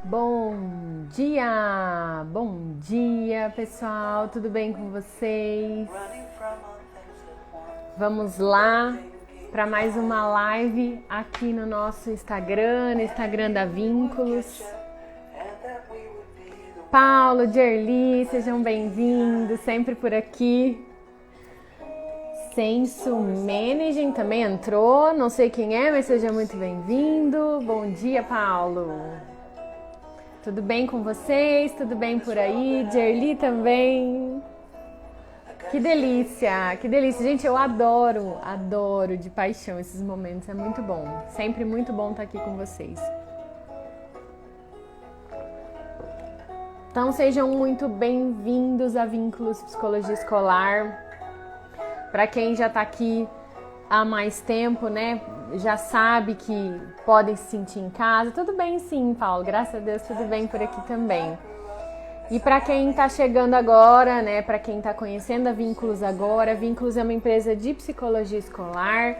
Bom dia pessoal, tudo bem com vocês? Vamos lá para mais uma live aqui no nosso Instagram, no Instagram da Vínculos. Paulo, Gerli, sejam bem-vindos, sempre por aqui. Senso Managing também entrou, não sei quem é, mas seja muito bem-vindo. Bom dia, Paulo. Tudo bem com vocês? Tudo bem por aí? Gerli também. Que delícia, que delícia. Gente, eu adoro de paixão esses momentos, é muito bom. Sempre muito bom estar aqui com vocês. Então sejam muito bem-vindos a Vínculos Psicologia Escolar. Para quem já está aqui há mais tempo, né, já sabe que podem se sentir em casa. Tudo bem sim, Paulo, graças a Deus, tudo bem por aqui também. E para quem está chegando agora, né, para quem está conhecendo a Vínculos agora, Vínculos é uma empresa de psicologia escolar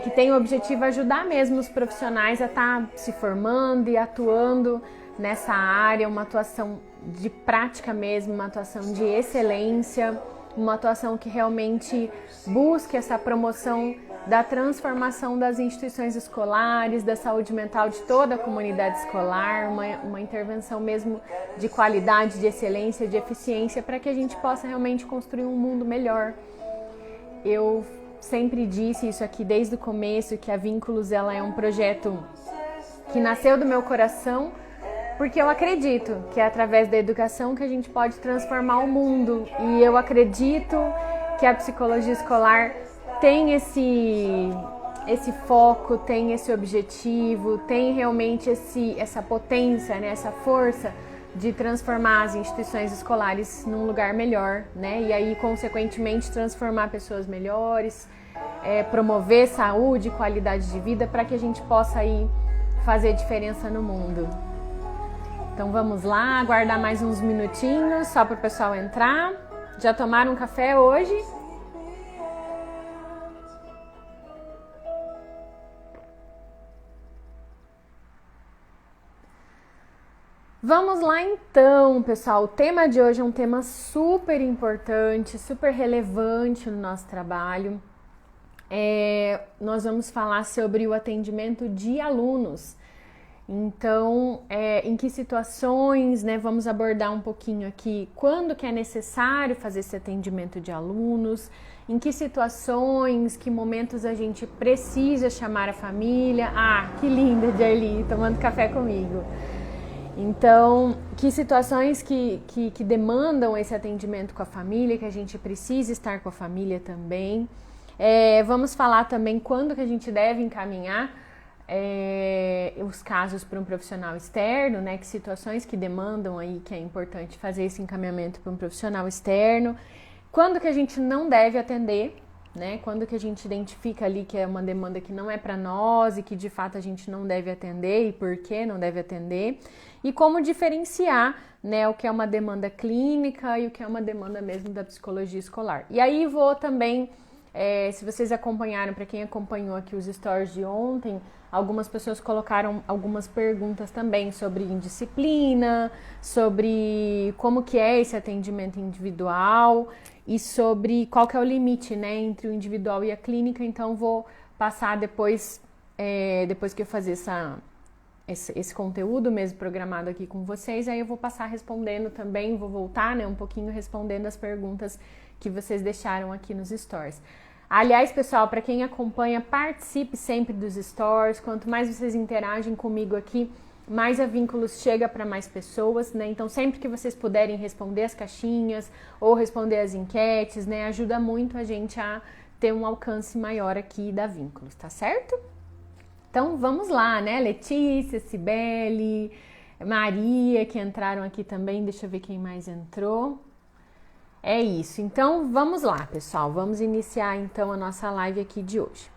que tem o objetivo ajudar mesmo os profissionais a estar se formando e atuando nessa área, uma atuação de prática mesmo, uma atuação de excelência, uma atuação que realmente busque essa promoção da transformação das instituições escolares, da saúde mental de toda a comunidade escolar, uma intervenção mesmo de qualidade, de excelência, de eficiência, para que a gente possa realmente construir um mundo melhor. Eu sempre disse isso aqui desde o começo, que a Vínculos ela é um projeto que nasceu do meu coração, porque eu acredito que é através da educação que a gente pode transformar o mundo. E eu acredito que a psicologia escolar tem esse foco, tem esse objetivo, tem realmente essa potência, né, essa força de transformar as instituições escolares num lugar melhor, né? E aí, consequentemente, transformar pessoas melhores, promover saúde e qualidade de vida para que a gente possa aí fazer diferença no mundo. Então vamos lá, aguardar mais uns minutinhos só para o pessoal entrar. Já tomaram um café hoje? Vamos lá então, pessoal. O tema de hoje é um tema super importante, super relevante no nosso trabalho. Nós vamos falar sobre o atendimento de alunos. Então, em que situações, né, vamos abordar um pouquinho aqui quando que é necessário fazer esse atendimento de alunos, em que situações, que momentos a gente precisa chamar a família. Ah, que linda, Gerli, tomando café comigo. Então, que situações que demandam esse atendimento com a família, que a gente precisa estar com a família também. Vamos falar também quando que a gente deve encaminhar os casos para um profissional externo, né? Que situações que demandam aí que é importante fazer esse encaminhamento para um profissional externo. Quando que a gente não deve atender, né? Quando que a gente identifica ali que é uma demanda que não é para nós e que de fato a gente não deve atender e por que não deve atender. E como diferenciar, né, o que é uma demanda clínica e o que é uma demanda mesmo da psicologia escolar. E aí vou também, se vocês acompanharam, para quem acompanhou aqui os stories de ontem, algumas pessoas colocaram algumas perguntas também sobre indisciplina, sobre como que é esse atendimento individual e sobre qual que é o limite, né, entre o individual e a clínica. Então vou passar depois que eu fazer esse conteúdo mesmo programado aqui com vocês, aí eu vou passar respondendo também, vou voltar, né, um pouquinho respondendo as perguntas que vocês deixaram aqui nos stories. Aliás, pessoal, para quem acompanha, participe sempre dos stories. Quanto mais vocês interagem comigo aqui, mais a Vínculos chega para mais pessoas, né? Então, sempre que vocês puderem responder as caixinhas ou responder as enquetes, né, ajuda muito a gente a ter um alcance maior aqui da Vínculos, tá certo? Então, vamos lá, né? Letícia, Cibele, Maria, que entraram aqui também. Deixa eu ver quem mais entrou. É isso, então vamos lá, pessoal, vamos iniciar então a nossa live aqui de hoje.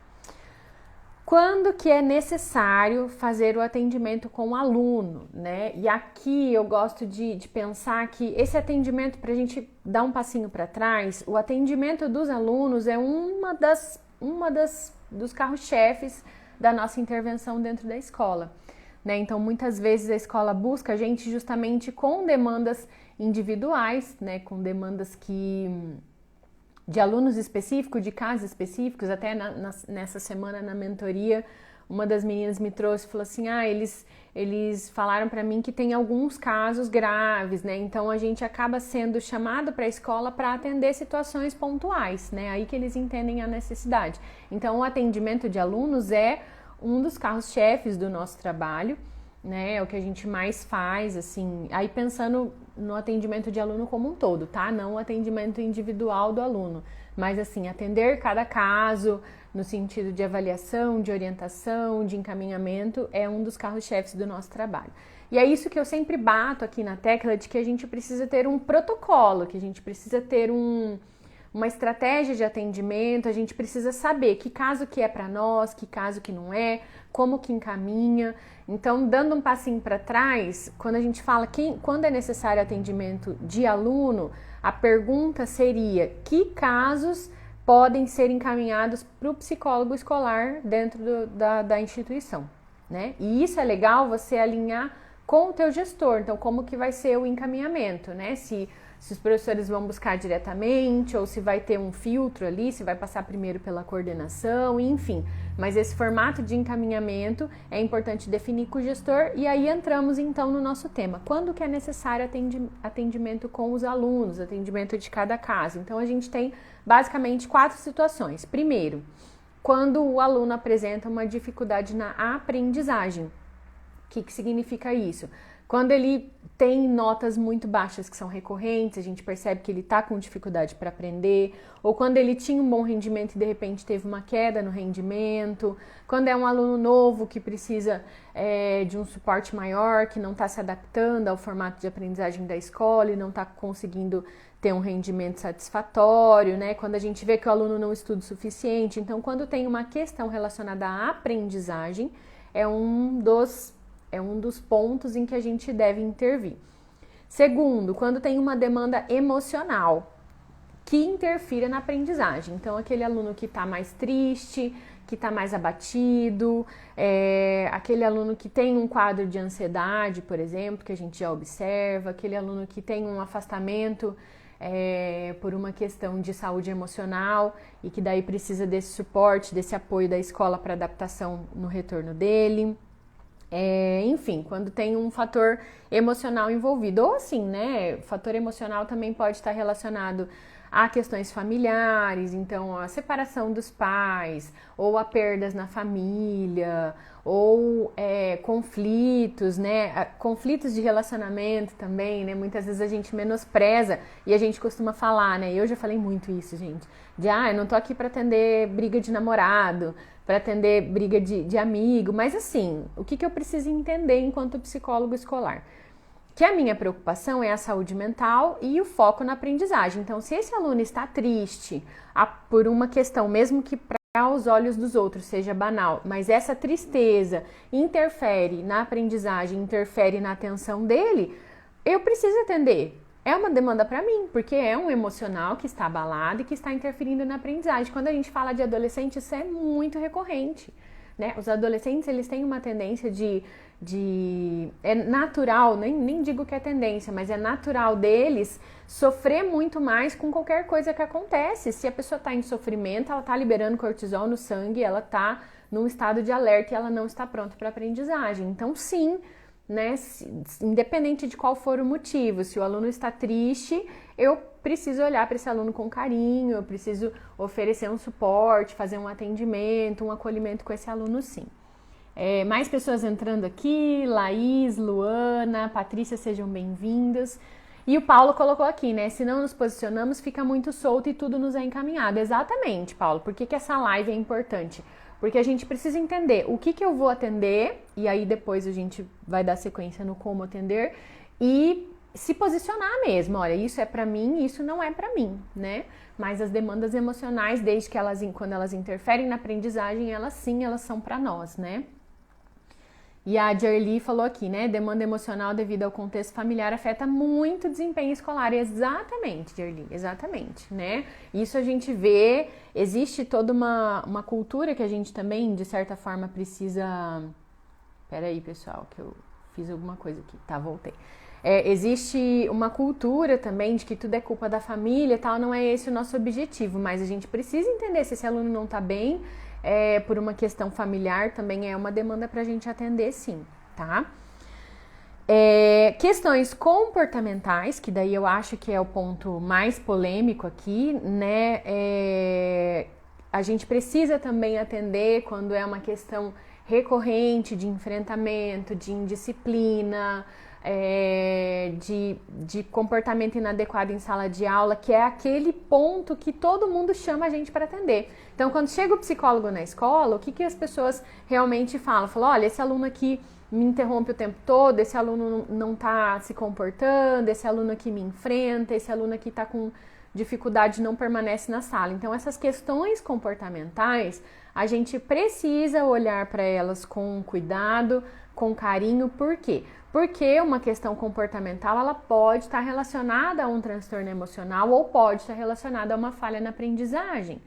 Quando que é necessário fazer o atendimento com o aluno, né? E aqui eu gosto de pensar que esse atendimento, para a gente dar um passinho para trás, o atendimento dos alunos é dos carros-chefes da nossa intervenção dentro da escola. né? Então, muitas vezes a escola busca a gente justamente com demandas individuais, né? Com demandas de alunos específicos, de casos específicos. Até nessa semana na mentoria, uma das meninas me trouxe e falou assim, eles falaram para mim que tem alguns casos graves, né? Então a gente acaba sendo chamado para a escola para atender situações pontuais, né? Aí que eles entendem a necessidade. Então o atendimento de alunos é um dos carros-chefes do nosso trabalho, né? É o que a gente mais faz, assim, aí pensando no atendimento de aluno como um todo, tá? Não o atendimento individual do aluno, mas assim, atender cada caso no sentido de avaliação, de orientação, de encaminhamento, é um dos carros-chefes do nosso trabalho. E é isso que eu sempre bato aqui na tecla de que a gente precisa ter um protocolo, que a gente precisa ter uma estratégia de atendimento, a gente precisa saber que caso que é para nós, que caso que não é, como que encaminha. Então, dando um passinho para trás, quando a gente fala quando é necessário atendimento de aluno, a pergunta seria: que casos podem ser encaminhados para o psicólogo escolar dentro da instituição, né? E isso é legal você alinhar com o teu gestor. Então, como que vai ser o encaminhamento, né? Se os professores vão buscar diretamente ou se vai ter um filtro ali, se vai passar primeiro pela coordenação, enfim. Mas esse formato de encaminhamento é importante definir com o gestor e aí entramos então no nosso tema. Quando que é necessário atendimento com os alunos, atendimento de cada caso? Então a gente tem basicamente 4 situações. Primeiro, quando o aluno apresenta uma dificuldade na aprendizagem. O que significa isso? Quando ele tem notas muito baixas que são recorrentes, a gente percebe que ele está com dificuldade para aprender, ou quando ele tinha um bom rendimento e de repente teve uma queda no rendimento, quando é um aluno novo que precisa de um suporte maior, que não está se adaptando ao formato de aprendizagem da escola e não está conseguindo ter um rendimento satisfatório, né? Quando a gente vê que o aluno não estuda o suficiente. Então, quando tem uma questão relacionada à aprendizagem, é um dos pontos em que a gente deve intervir. Segundo, quando tem uma demanda emocional que interfira na aprendizagem. Então, aquele aluno que está mais triste, que está mais abatido, aquele aluno que tem um quadro de ansiedade, por exemplo, que a gente já observa, aquele aluno que tem um afastamento por uma questão de saúde emocional e que daí precisa desse suporte, desse apoio da escola para adaptação no retorno dele. Enfim, quando tem um fator emocional envolvido, ou assim, né? O fator emocional também pode estar relacionado a questões familiares, então a separação dos pais, ou a perdas na família, ou conflitos, né? Conflitos de relacionamento também, né? Muitas vezes a gente menospreza e a gente costuma falar, né? Eu já falei muito isso, gente, de eu não tô aqui para atender briga de namorado, para atender briga de amigo, mas assim, o que eu preciso entender enquanto psicólogo escolar? Que a minha preocupação é a saúde mental e o foco na aprendizagem. Então, se esse aluno está triste por uma questão, mesmo que para os olhos dos outros seja banal, mas essa tristeza interfere na aprendizagem, interfere na atenção dele, eu preciso atender. É uma demanda para mim, porque é um emocional que está abalado e que está interferindo na aprendizagem. Quando a gente fala de adolescente, isso é muito recorrente, né? Os adolescentes, eles têm uma tendência é natural, nem digo que é tendência, mas é natural deles sofrer muito mais com qualquer coisa que acontece. Se a pessoa está em sofrimento, ela está liberando cortisol no sangue, ela está num estado de alerta e ela não está pronta para aprendizagem. Então, sim, né, independente de qual for o motivo, se o aluno está triste, eu preciso olhar para esse aluno com carinho, eu preciso oferecer um suporte, fazer um atendimento, um acolhimento com esse aluno, sim. Mais pessoas entrando aqui, Laís, Luana, Patrícia, sejam bem-vindas. E o Paulo colocou aqui, né, se não nos posicionamos, fica muito solto e tudo nos é encaminhado. Exatamente, Paulo, por que essa live é importante? Porque a gente precisa entender o que eu vou atender, e aí depois a gente vai dar sequência no como atender, e se posicionar mesmo. Olha, isso é pra mim, isso não é pra mim, né? Mas as demandas emocionais, desde que quando elas interferem na aprendizagem, elas são pra nós, né? E a Jerly falou aqui, né? Demanda emocional devido ao contexto familiar afeta muito o desempenho escolar. Exatamente, Jerly, exatamente, né? Isso a gente vê, existe toda uma cultura que a gente também, de certa forma, precisa Peraí, pessoal, que eu fiz alguma coisa aqui. Tá, voltei. Existe uma cultura também de que tudo é culpa da família e tal, não é esse o nosso objetivo, mas a gente precisa entender se esse aluno não tá bem, por uma questão familiar, também é uma demanda pra gente atender, sim, tá? Questões comportamentais, que daí eu acho que é o ponto mais polêmico aqui, né? A gente precisa também atender quando é uma questão recorrente de enfrentamento, de indisciplina, de comportamento inadequado em sala de aula, que é aquele ponto que todo mundo chama a gente para atender. Então, quando chega o psicólogo na escola, o que as pessoas realmente falam? Falam, olha, esse aluno aqui me interrompe o tempo todo, esse aluno não está se comportando, esse aluno aqui me enfrenta, esse aluno aqui está com dificuldade, não permanece na sala. Então, essas questões comportamentais, a gente precisa olhar para elas com cuidado, com carinho. Por quê? Porque uma questão comportamental, ela pode estar relacionada a um transtorno emocional ou pode estar relacionada a uma falha na aprendizagem,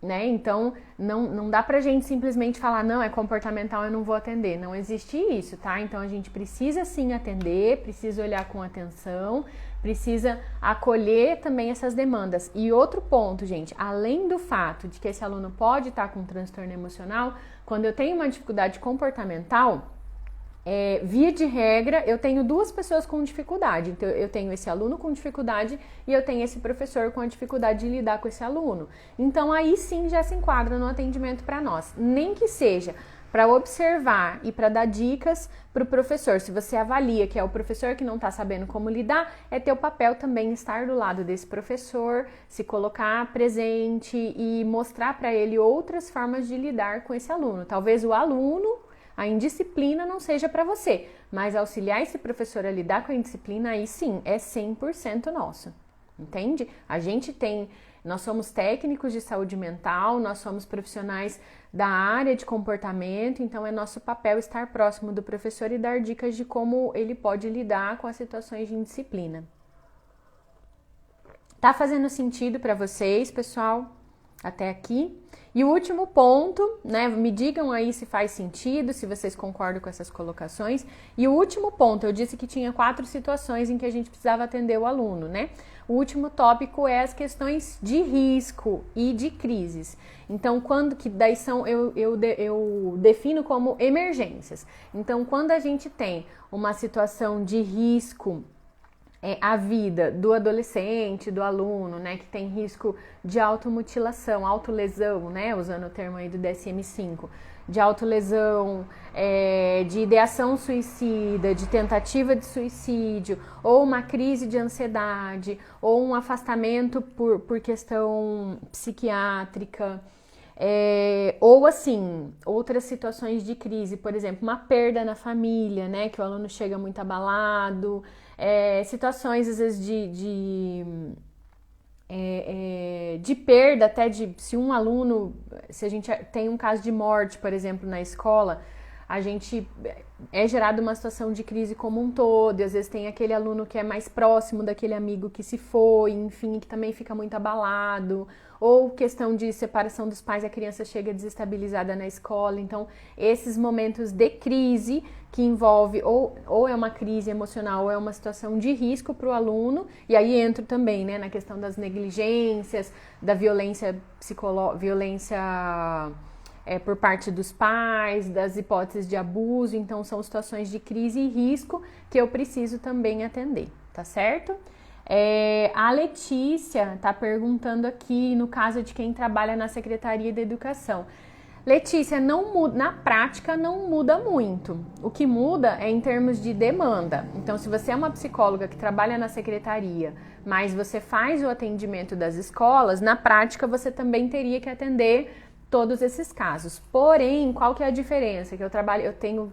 né? Então, não dá pra gente simplesmente falar, não, é comportamental, eu não vou atender. Não existe isso, tá? Então, a gente precisa sim atender, precisa olhar com atenção, precisa acolher também essas demandas. E outro ponto, gente, além do fato de que esse aluno pode estar com um transtorno emocional, quando eu tenho uma dificuldade comportamental, via de regra, eu tenho duas pessoas com dificuldade. Então, eu tenho esse aluno com dificuldade e eu tenho esse professor com a dificuldade de lidar com esse aluno. Então, aí sim já se enquadra no atendimento para nós. Nem que seja para observar e para dar dicas para o professor. Se você avalia que é o professor que não está sabendo como lidar, é teu papel também estar do lado desse professor, se colocar presente e mostrar para ele outras formas de lidar com esse aluno. Talvez o aluno, a indisciplina não seja para você, mas auxiliar esse professor a lidar com a indisciplina, aí sim, é 100% nosso, entende? Nós somos técnicos de saúde mental, nós somos profissionais da área de comportamento, então é nosso papel estar próximo do professor e dar dicas de como ele pode lidar com as situações de indisciplina. Tá fazendo sentido para vocês, pessoal? Até aqui. E o último ponto, né? Me digam aí se faz sentido, se vocês concordam com essas colocações. E o último ponto, eu disse que tinha 4 situações em que a gente precisava atender o aluno, né? O último tópico é as questões de risco e de crises. Então, eu defino como emergências. Então, quando a gente tem uma situação de risco a vida do adolescente, do aluno, né, que tem risco de automutilação, autolesão, né, usando o termo aí do DSM-5, de autolesão, de ideação suicida, de tentativa de suicídio, ou uma crise de ansiedade, ou um afastamento por questão psiquiátrica, ou assim, outras situações de crise, por exemplo, uma perda na família, né, que o aluno chega muito abalado, situações às vezes de perda, até se um aluno, se a gente tem um caso de morte, por exemplo, na escola, a gente gerado uma situação de crise como um todo, e às vezes tem aquele aluno que é mais próximo daquele amigo que se foi, enfim, que também fica muito abalado, ou questão de separação dos pais, a criança chega desestabilizada na escola. Então, esses momentos de crise que envolve ou é uma crise emocional ou é uma situação de risco para o aluno, e aí entro também, né, na questão das negligências, da violência por parte dos pais, das hipóteses de abuso. Então, são situações de crise e risco que eu preciso também atender, tá certo? A Letícia tá perguntando aqui, no caso de quem trabalha na Secretaria da Educação. Letícia, na prática não muda muito. O que muda é em termos de demanda. Então, se você é uma psicóloga que trabalha na secretaria, mas você faz o atendimento das escolas, na prática você também teria que atender todos esses casos. Porém, qual que é a diferença? Que eu tenho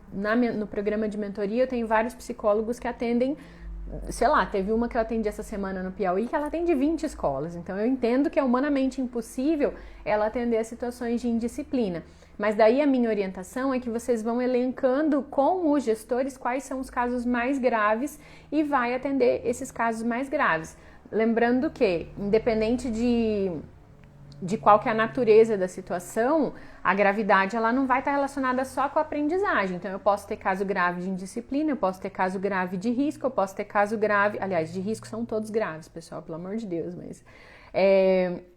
no programa de mentoria, eu tenho vários psicólogos que atendem, sei lá, teve uma que eu atendi essa semana no Piauí que ela atende 20 escolas. Então, eu entendo que é humanamente impossível ela atender as situações de indisciplina. Mas daí a minha orientação é que vocês vão elencando com os gestores quais são os casos mais graves e vai atender esses casos mais graves. Lembrando que, independente de qual que é a natureza da situação, a gravidade ela não vai estar relacionada só com a aprendizagem. Então, eu posso ter caso grave de indisciplina, eu posso ter caso grave de risco, eu posso ter caso grave... Aliás, de risco são todos graves, pessoal, pelo amor de Deus, mas...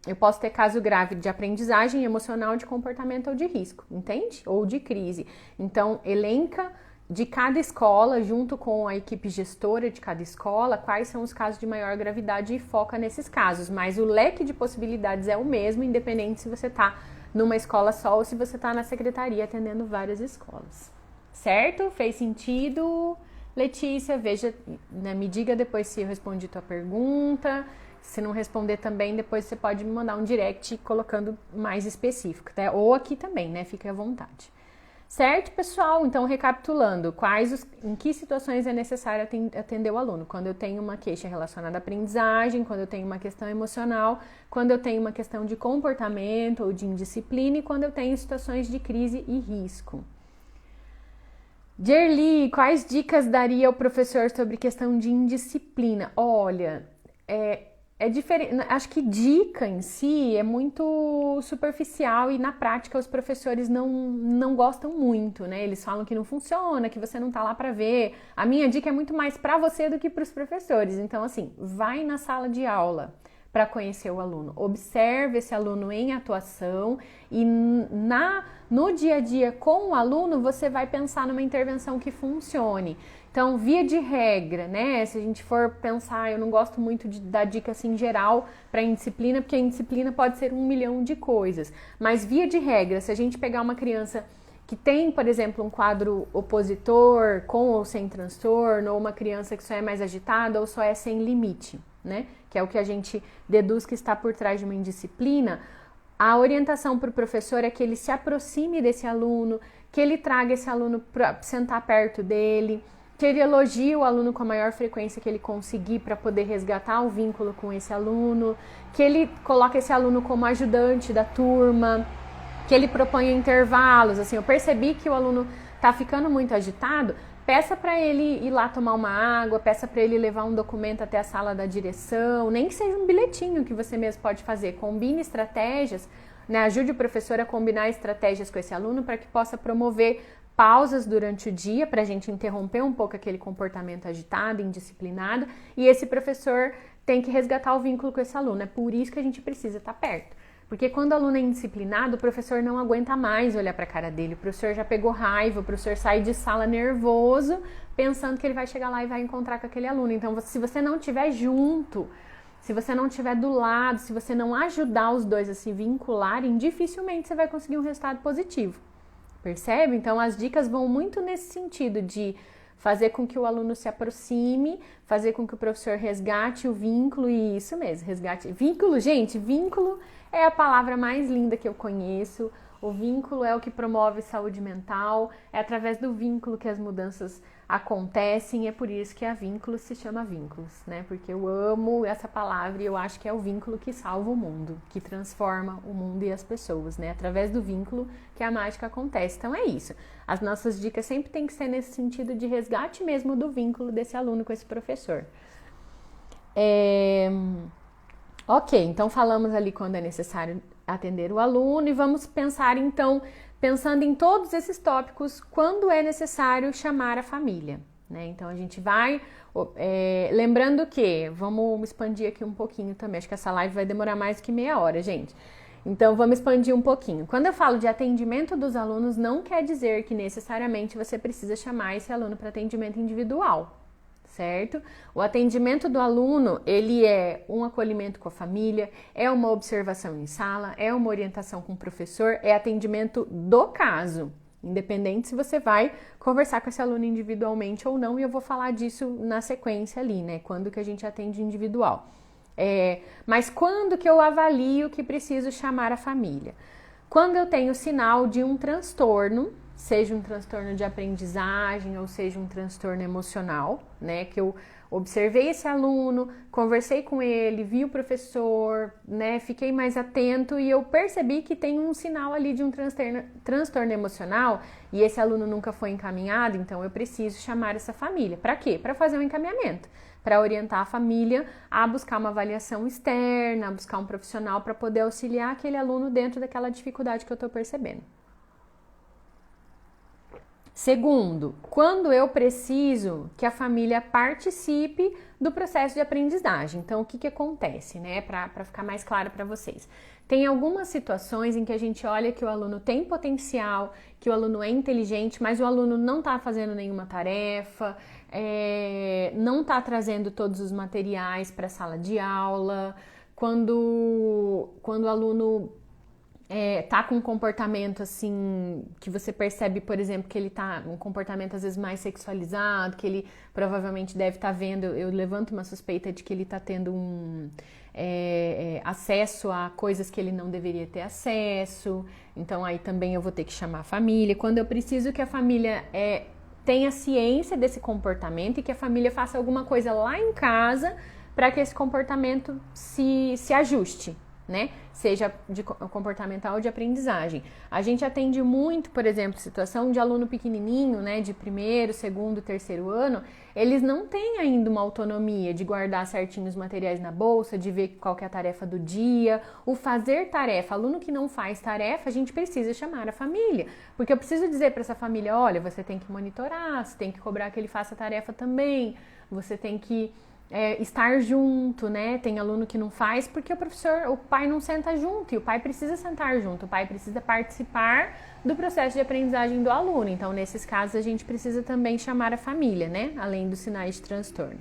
eu posso ter caso grave de aprendizagem emocional, de comportamento ou de risco, entende? Ou de crise. Então, elenca de cada escola, junto com a equipe gestora de cada escola, quais são os casos de maior gravidade e foca nesses casos. Mas o leque de possibilidades é o mesmo, independente se você está numa escola só ou se você está na secretaria atendendo várias escolas. Certo? Fez sentido? Letícia, veja, né, me diga depois se eu respondi tua pergunta. Se não responder também, depois você pode me mandar um direct colocando mais específico, tá? Ou aqui também, né? Fique à vontade. Certo, pessoal? Então, recapitulando, em que situações é necessário atender o aluno? Quando eu tenho uma queixa relacionada à aprendizagem, quando eu tenho uma questão emocional, quando eu tenho uma questão de comportamento ou de indisciplina e quando eu tenho situações de crise e risco. Gerli, quais dicas daria o professor sobre questão de indisciplina? Olha, é diferente, acho que dica em si é muito superficial e na prática os professores não gostam muito, né? Eles falam que não funciona, que você não tá lá para ver. A minha dica é muito mais para você do que para os professores. Então, assim, vai na sala de aula para conhecer o aluno. Observe esse aluno em atuação e no dia a dia com o aluno você vai pensar numa intervenção que funcione. Então, via de regra, né? Se a gente for pensar, eu não gosto muito de dar dica assim geral para indisciplina, porque a indisciplina pode ser 1 milhão de coisas. Mas via de regra, se a gente pegar uma criança que tem, por exemplo, um quadro opositor, com ou sem transtorno, ou uma criança que só é mais agitada ou só é sem limite, né? Que é o que a gente deduz que está por trás de uma indisciplina, a orientação para o professor é que ele se aproxime desse aluno, que ele traga esse aluno para sentar perto dele, que ele elogie o aluno com a maior frequência que ele conseguir para poder resgatar o vínculo com esse aluno, que ele coloque esse aluno como ajudante da turma, que ele proponha intervalos. Assim, eu percebi que o aluno está ficando muito agitado, peça para ele ir lá tomar uma água, peça para ele levar um documento até a sala da direção, nem que seja um bilhetinho que você mesmo pode fazer, combine estratégias, né? Ajude o professor a combinar estratégias com esse aluno para que possa promover pausas durante o dia para a gente interromper um pouco aquele comportamento agitado, indisciplinado, e esse professor tem que resgatar o vínculo com esse aluno. É por isso que a gente precisa estar perto. Porque quando o aluno é indisciplinado, o professor não aguenta mais olhar para a cara dele, o professor já pegou raiva, o professor sai de sala nervoso, pensando que ele vai chegar lá e vai encontrar com aquele aluno. Então, se você não estiver junto, se você não estiver do lado, se você não ajudar os dois a se vincularem, dificilmente você vai conseguir um resultado positivo. Percebe? Então, as dicas vão muito nesse sentido de fazer com que o aluno se aproxime, fazer com que o professor resgate o vínculo, e isso mesmo, resgate. Vínculo, gente, vínculo é a palavra mais linda que eu conheço. O vínculo é o que promove saúde mental, é através do vínculo que as mudanças acontecem, é por isso que a vínculo se chama vínculos, né? Porque eu amo essa palavra e eu acho que é o vínculo que salva o mundo, que transforma o mundo e as pessoas, né? Através do vínculo que a mágica acontece. Então é isso. As nossas dicas sempre tem que ser nesse sentido de resgate mesmo do vínculo desse aluno com esse professor. Ok, então falamos ali quando é necessário atender o aluno e vamos pensar então, pensando em todos esses tópicos, quando é necessário chamar a família, né? Então a gente vai, lembrando que, vamos expandir aqui um pouquinho também, acho que essa live vai demorar mais do que meia hora, gente. Então vamos expandir um pouquinho. Quando eu falo de atendimento dos alunos, não quer dizer que necessariamente você precisa chamar esse aluno para atendimento individual, certo? O atendimento do aluno, ele é um acolhimento com a família, é uma observação em sala, é uma orientação com o professor, é atendimento do caso, independente se você vai conversar com esse aluno individualmente ou não, e eu vou falar disso na sequência ali, né? Quando que a gente atende individual. Mas quando que eu avalio que preciso chamar a família? Quando eu tenho sinal de um transtorno, seja um transtorno de aprendizagem ou seja um transtorno emocional, né? Que eu observei esse aluno, conversei com ele, vi o professor, né? Fiquei mais atento e eu percebi que tem um sinal ali de um transtorno emocional e esse aluno nunca foi encaminhado, então eu preciso chamar essa família. Para quê? Para fazer um encaminhamento, para orientar a família a buscar uma avaliação externa, a buscar um profissional para poder auxiliar aquele aluno dentro daquela dificuldade que eu estou percebendo. Segundo, quando eu preciso que a família participe do processo de aprendizagem. Então, o que acontece, né? Para ficar mais claro para vocês. Tem algumas situações em que a gente olha que o aluno tem potencial, que o aluno é inteligente, mas o aluno não está fazendo nenhuma tarefa, não está trazendo todos os materiais para a sala de aula. Quando o aluno tá com um comportamento assim, que você percebe, por exemplo, que ele tá um comportamento às vezes mais sexualizado, que ele provavelmente deve estar vendo, eu levanto uma suspeita de que ele tá tendo acesso a coisas que ele não deveria ter acesso, então aí também eu vou ter que chamar a família. Quando eu preciso que a família tenha ciência desse comportamento e que a família faça alguma coisa lá em casa para que esse comportamento se ajuste, né? Seja de comportamental ou de aprendizagem. A gente atende muito, por exemplo, situação de aluno pequenininho, né, de primeiro, segundo, terceiro ano, eles não têm ainda uma autonomia de guardar certinho os materiais na bolsa, de ver qual que é a tarefa do dia, o fazer tarefa. Aluno que não faz tarefa, a gente precisa chamar a família, porque eu preciso dizer para essa família, olha, você tem que monitorar, você tem que cobrar que ele faça tarefa também, você tem que estar junto, né? Tem aluno que não faz porque o pai não senta junto e o pai precisa sentar junto, o pai precisa participar do processo de aprendizagem do aluno. Então, nesses casos, a gente precisa também chamar a família, né? Além dos sinais de transtorno.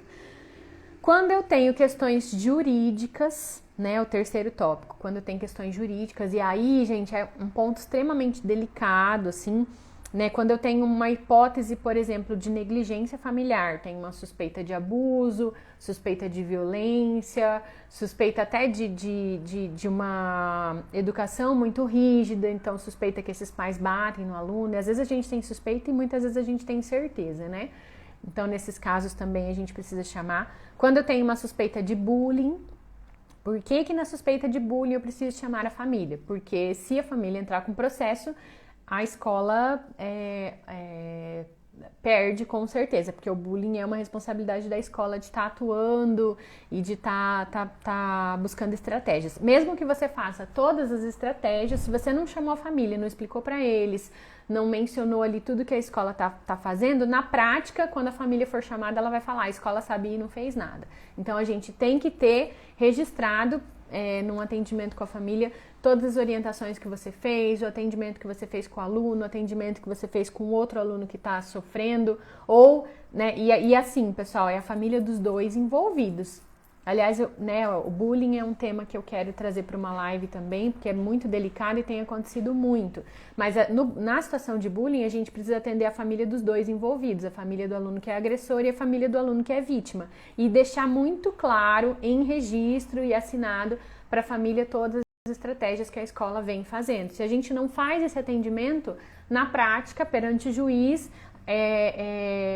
Quando eu tenho questões jurídicas, né? O terceiro tópico, quando eu tenho questões jurídicas, e aí, gente, é um ponto extremamente delicado, assim, né? Quando eu tenho uma hipótese, por exemplo, de negligência familiar, tenho uma suspeita de abuso, suspeita de violência, suspeita até de uma educação muito rígida, então suspeita que esses pais batem no aluno, e às vezes a gente tem suspeita e muitas vezes a gente tem certeza, né? Então, nesses casos também a gente precisa chamar. Quando eu tenho uma suspeita de bullying, por que na suspeita de bullying eu preciso chamar a família? Porque se a família entrar com processo, a escola perde com certeza, porque o bullying é uma responsabilidade da escola de estar atuando e de estar buscando estratégias. Mesmo que você faça todas as estratégias, se você não chamou a família, não explicou para eles, não mencionou ali tudo que a escola tá fazendo, na prática, quando a família for chamada, ela vai falar, a escola sabia e não fez nada. Então, a gente tem que ter registrado num atendimento com a família todas as orientações que você fez, o atendimento que você fez com o aluno, o atendimento que você fez com outro aluno que está sofrendo, ou, né, e assim, pessoal, é a família dos dois envolvidos. Aliás, o bullying é um tema que eu quero trazer para uma live também, porque é muito delicado e tem acontecido muito. Mas na situação de bullying, a gente precisa atender a família dos dois envolvidos, a família do aluno que é agressor e a família do aluno que é vítima. E deixar muito claro, em registro e assinado, para a família todas as estratégias que a escola vem fazendo. Se a gente não faz esse atendimento, na prática, perante o juiz,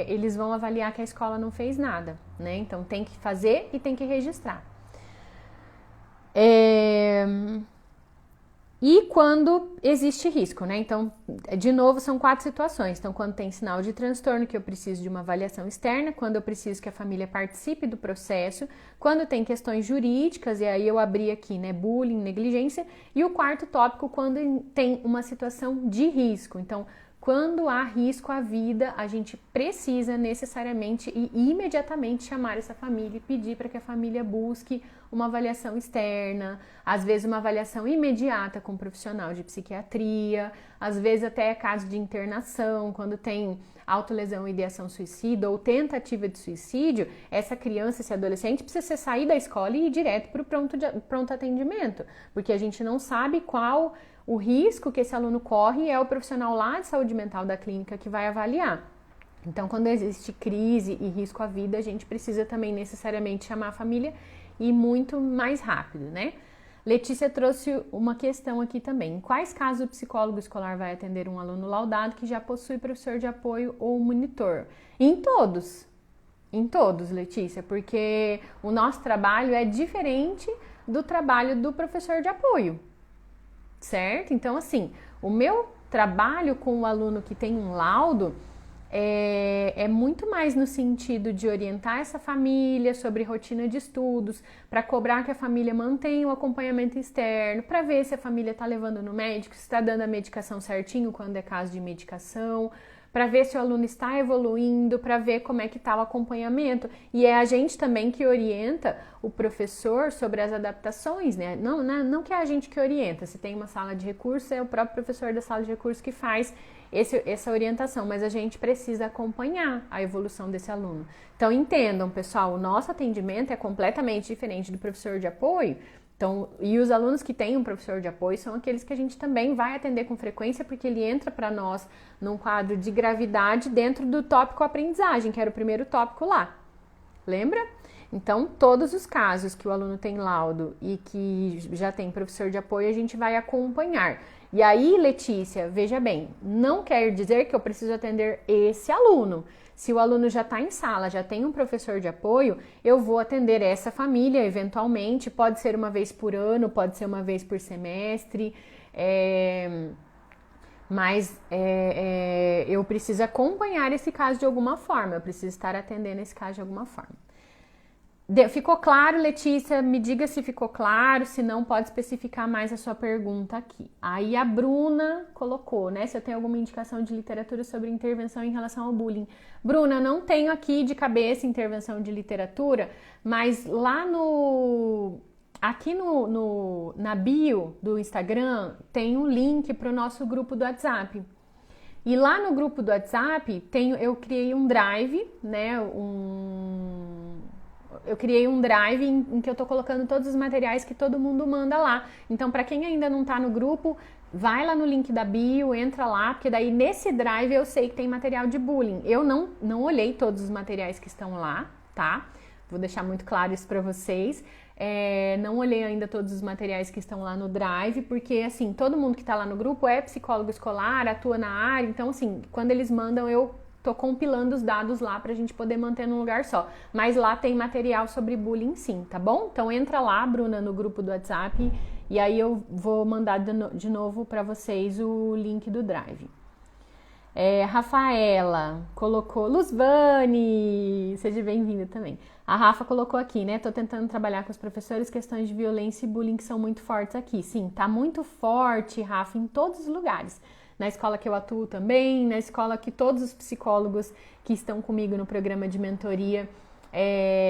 eles vão avaliar que a escola não fez nada, né? Então tem que fazer e tem que registrar. E quando existe risco, né? Então, de novo, são 4 situações. Então, quando tem sinal de transtorno, que eu preciso de uma avaliação externa, quando eu preciso que a família participe do processo, quando tem questões jurídicas, e aí eu abri aqui, né? Bullying, negligência. E o 4º tópico, quando tem uma situação de risco. Então, quando há risco à vida, a gente precisa necessariamente e imediatamente chamar essa família e pedir para que a família busque uma avaliação externa, às vezes uma avaliação imediata com um profissional de psiquiatria, às vezes até caso de internação, quando tem autolesão e ideação suicida ou tentativa de suicídio, essa criança, esse adolescente precisa sair da escola e ir direto para o pronto atendimento, porque a gente não sabe qual o risco que esse aluno corre e é o profissional lá de saúde mental da clínica que vai avaliar. Então, quando existe crise e risco à vida, a gente precisa também necessariamente chamar a família e muito mais rápido, né? Letícia trouxe uma questão aqui também. Em quais casos o psicólogo escolar vai atender um aluno laudado que já possui professor de apoio ou monitor? Em todos. Em todos, Letícia, porque o nosso trabalho é diferente do trabalho do professor de apoio, certo? Então, assim, o meu trabalho com o aluno que tem um laudo é muito mais no sentido de orientar essa família sobre rotina de estudos, para cobrar que a família mantenha o acompanhamento externo, para ver se a família está levando no médico, se está dando a medicação certinho quando é caso de medicação, para ver se o aluno está evoluindo, para ver como é que está o acompanhamento. E é a gente também que orienta o professor sobre as adaptações, né? Não que é a gente que orienta, se tem uma sala de recursos, é o próprio professor da sala de recursos que faz essa orientação, mas a gente precisa acompanhar a evolução desse aluno. Então entendam, pessoal, o nosso atendimento é completamente diferente do professor de apoio. Então, e os alunos que têm um professor de apoio são aqueles que a gente também vai atender com frequência, porque ele entra para nós num quadro de gravidade dentro do tópico aprendizagem, que era o primeiro tópico lá. Lembra? Então, todos os casos que o aluno tem laudo e que já tem professor de apoio, a gente vai acompanhar. E aí, Letícia, veja bem, não quer dizer que eu preciso atender esse aluno. Se o aluno já está em sala, já tem um professor de apoio, eu vou atender essa família eventualmente, pode ser uma vez por ano, pode ser uma vez por semestre, mas eu preciso acompanhar esse caso de alguma forma, eu preciso estar atendendo esse caso de alguma forma. Ficou claro, Letícia? Me diga se ficou claro, se não, pode especificar mais a sua pergunta aqui. Aí a Bruna colocou, né? Se eu tenho alguma indicação de literatura sobre intervenção em relação ao bullying. Bruna, não tenho aqui de cabeça intervenção de literatura, mas lá na bio do Instagram tem um link para o nosso grupo do WhatsApp. E lá no grupo do WhatsApp eu criei um drive, né? Eu criei um drive em que eu tô colocando todos os materiais que todo mundo manda lá. Então, para quem ainda não tá no grupo, vai lá no link da bio, entra lá, porque daí nesse drive eu sei que tem material de bullying. Eu não olhei todos os materiais que estão lá, tá? Vou deixar muito claro isso para vocês. Não olhei ainda todos os materiais que estão lá no drive, porque, assim, todo mundo que tá lá no grupo é psicólogo escolar, atua na área. Então, assim, quando eles mandam, eu tô compilando os dados lá pra gente poder manter num lugar só. Mas lá tem material sobre bullying sim, tá bom? Então entra lá, Bruna, no grupo do WhatsApp e aí eu vou mandar de novo pra vocês o link do Drive. Rafaela colocou... Luzvane, seja bem-vinda também. A Rafa colocou aqui, né? Tô tentando trabalhar com os professores questões de violência e bullying que são muito fortes aqui. Sim, tá muito forte, Rafa, em todos os lugares. Na escola que eu atuo também, na escola que todos os psicólogos que estão comigo no programa de mentoria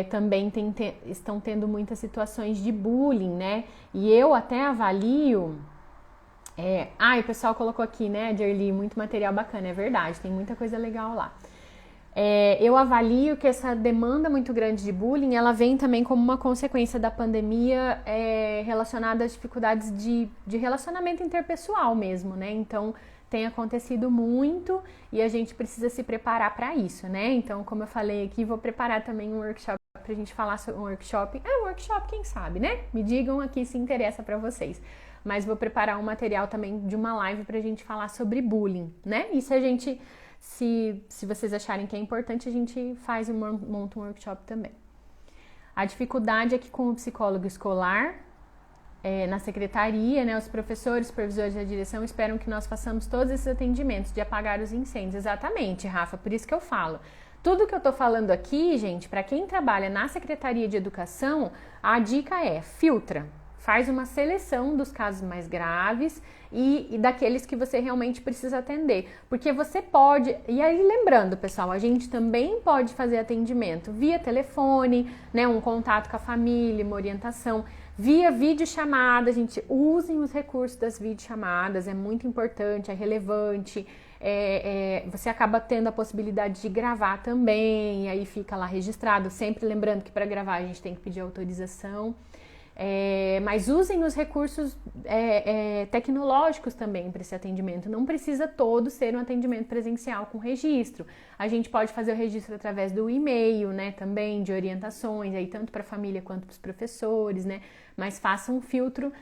também estão tendo muitas situações de bullying, né? E eu até avalio... o pessoal colocou aqui, né, Jerly, muito material bacana, é verdade, tem muita coisa legal lá. Eu avalio que essa demanda muito grande de bullying, ela vem também como uma consequência da pandemia relacionada às dificuldades de relacionamento interpessoal mesmo, né? Então, tem acontecido muito e a gente precisa se preparar para isso, né? Então, como eu falei aqui, vou preparar também um workshop pra gente falar sobre um workshop. Um workshop, quem sabe, né? Me digam aqui se interessa para vocês. Mas vou preparar um material também de uma live pra gente falar sobre bullying, né? E se a gente, se vocês acharem que é importante, a gente monta um workshop também. A dificuldade é que com o psicólogo escolar, na secretaria, né, os professores, supervisores da direção esperam que nós façamos todos esses atendimentos de apagar os incêndios. Exatamente, Rafa, por isso que eu falo. Tudo que eu tô falando aqui, gente, para quem trabalha na Secretaria de Educação, a dica é filtra. Faz uma seleção dos casos mais graves e daqueles que você realmente precisa atender. Porque você pode... E aí, lembrando, pessoal, a gente também pode fazer atendimento via telefone, né, um contato com a família, uma orientação. Via videochamada, a gente usem os recursos das videochamadas, é muito importante, é relevante. Você acaba tendo a possibilidade de gravar também, e aí fica lá registrado. Sempre lembrando que para gravar a gente tem que pedir autorização. Mas usem os recursos tecnológicos também para esse atendimento. Não precisa todo ser um atendimento presencial com registro. A gente pode fazer o registro através do e-mail, né? Também de orientações, aí tanto para a família quanto para os professores, né? Mas faça um filtro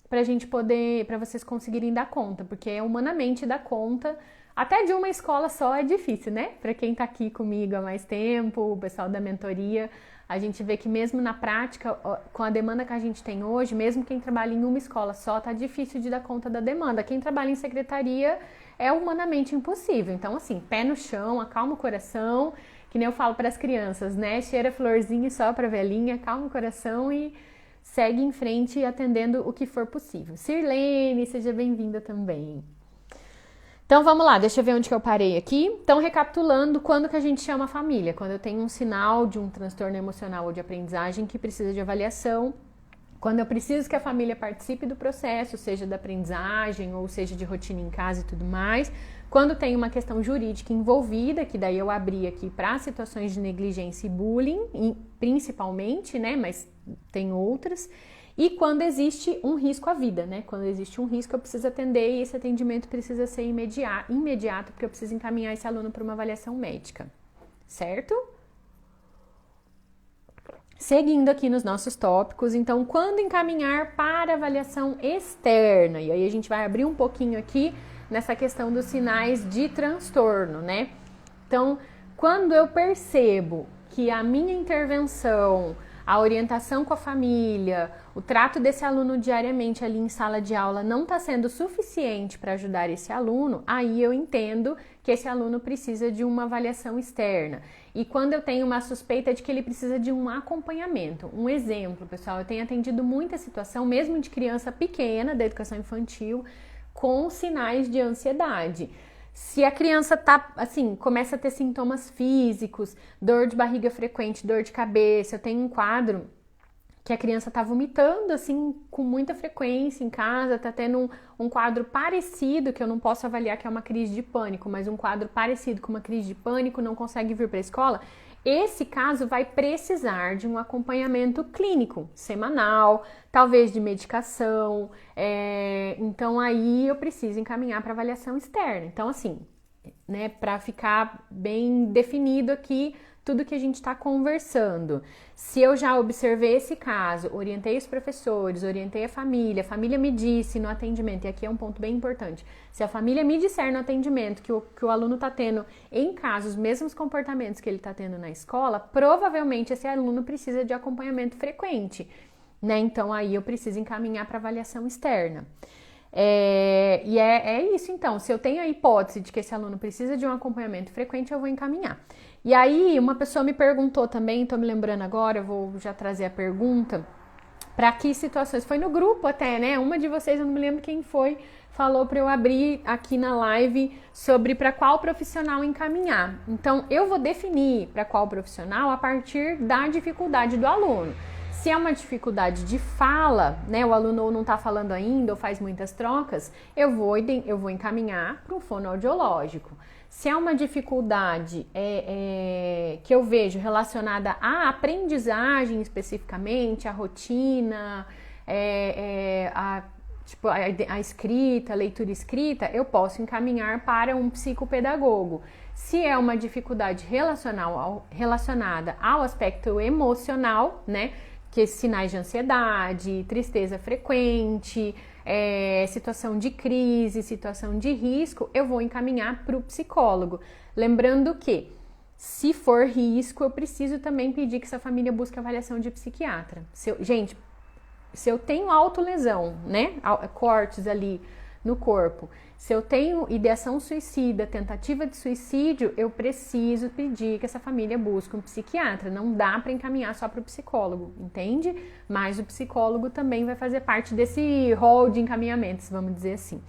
para a gente poder, para vocês conseguirem dar conta, porque humanamente dar conta. Até de uma escola só é difícil, né? Para quem está aqui comigo há mais tempo, o pessoal da mentoria, a gente vê que mesmo na prática, com a demanda que a gente tem hoje, mesmo quem trabalha em uma escola só, tá difícil de dar conta da demanda. Quem trabalha em secretaria é humanamente impossível. Então, assim, pé no chão, acalma o coração, que nem eu falo para as crianças, né? Cheira florzinha e sopra a velhinha, acalma o coração e segue em frente atendendo o que for possível. Sirlene, seja bem-vinda também. Então vamos lá, deixa eu ver onde que eu parei aqui. Então, recapitulando, quando que a gente chama a família? Quando eu tenho um sinal de um transtorno emocional ou de aprendizagem que precisa de avaliação, quando eu preciso que a família participe do processo, seja da aprendizagem ou seja de rotina em casa e tudo mais, quando tem uma questão jurídica envolvida, que daí eu abri aqui para situações de negligência e bullying, principalmente, né, mas tem outras. E quando existe um risco à vida, né? Quando existe um risco, eu preciso atender e esse atendimento precisa ser imediato, porque eu preciso encaminhar esse aluno para uma avaliação médica, certo? Seguindo aqui nos nossos tópicos, então, quando encaminhar para avaliação externa? E aí a gente vai abrir um pouquinho aqui nessa questão dos sinais de transtorno, né? Então, quando eu percebo que a minha intervenção, a orientação com a família, o trato desse aluno diariamente ali em sala de aula não está sendo suficiente para ajudar esse aluno, aí eu entendo que esse aluno precisa de uma avaliação externa. E quando eu tenho uma suspeita de que ele precisa de um acompanhamento. Um exemplo, pessoal, eu tenho atendido muita situação, mesmo de criança pequena, da educação infantil, com sinais de ansiedade. Se a criança tá, assim, começa a ter sintomas físicos, dor de barriga frequente, dor de cabeça, eu tenho um quadro que a criança tá vomitando, assim, com muita frequência em casa, tá tendo um quadro parecido, que eu não posso avaliar que é uma crise de pânico, mas um quadro parecido com uma crise de pânico, não consegue vir para a escola, esse caso vai precisar de um acompanhamento clínico, semanal, talvez de medicação, então aí eu preciso encaminhar para avaliação externa. Então assim, né, para ficar bem definido aqui tudo que a gente está conversando. Se eu já observei esse caso, orientei os professores, orientei a família me disse no atendimento, e aqui é um ponto bem importante, se a família me disser no atendimento que o aluno está tendo em casa os mesmos comportamentos que ele está tendo na escola, provavelmente esse aluno precisa de acompanhamento frequente, né? Então aí eu preciso encaminhar para avaliação externa. E é isso então, se eu tenho a hipótese de que esse aluno precisa de um acompanhamento frequente, eu vou encaminhar. E aí uma pessoa me perguntou também, tô me lembrando agora, eu vou já trazer a pergunta, para que situações, foi no grupo até, né, uma de vocês, eu não me lembro quem foi, falou para eu abrir aqui na live sobre para qual profissional encaminhar. Então eu vou definir para qual profissional a partir da dificuldade do aluno. Se é uma dificuldade de fala, né, o aluno ou não está falando ainda ou faz muitas trocas, eu vou encaminhar para um fonoaudiológico. Se é uma dificuldade que eu vejo relacionada à aprendizagem especificamente, à rotina, a escrita, a leitura escrita, eu posso encaminhar para um psicopedagogo. Se é uma dificuldade relacionada ao aspecto emocional, né, que sinais de ansiedade, tristeza frequente, situação de crise, situação de risco, eu vou encaminhar para o psicólogo. Lembrando que, se for risco, eu preciso também pedir que essa família busque avaliação de psiquiatra. Se eu tenho autolesão, né, cortes ali no corpo, se eu tenho ideação suicida, tentativa de suicídio, eu preciso pedir que essa família busque um psiquiatra. Não dá para encaminhar só para o psicólogo, entende? Mas o psicólogo também vai fazer parte desse rol de encaminhamentos, vamos dizer assim.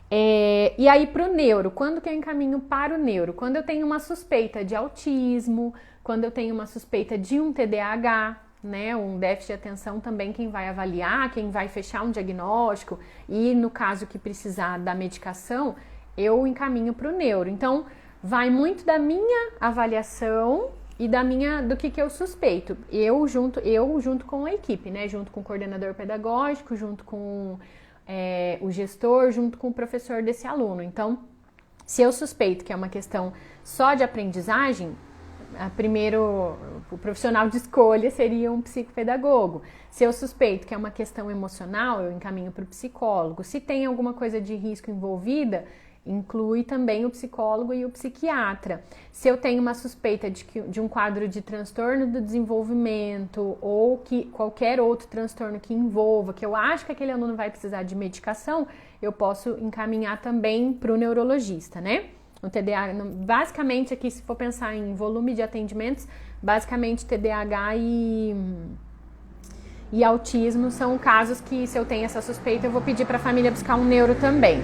E aí para o neuro, quando que eu encaminho para o neuro? Quando eu tenho uma suspeita de autismo, quando eu tenho uma suspeita de um TDAH, né, um déficit de atenção também, quem vai avaliar, quem vai fechar um diagnóstico e no caso que precisar da medicação, eu encaminho para o neuro. Então, vai muito da minha avaliação e do que eu suspeito. Eu junto com a equipe, né? Junto com o coordenador pedagógico, junto com o gestor, junto com o professor desse aluno. Então, se eu suspeito que é uma questão só de aprendizagem, primeiro, o profissional de escolha seria um psicopedagogo. Se eu suspeito que é uma questão emocional, eu encaminho para o psicólogo. Se tem alguma coisa de risco envolvida, inclui também o psicólogo e o psiquiatra. Se eu tenho uma suspeita de um quadro de transtorno do desenvolvimento ou que qualquer outro transtorno que envolva, que eu acho que aquele aluno vai precisar de medicação, eu posso encaminhar também para o neurologista, né? O TDAH, basicamente aqui, se for pensar em volume de atendimentos, basicamente TDAH e autismo são casos que, se eu tenho essa suspeita, eu vou pedir para a família buscar um neuro também.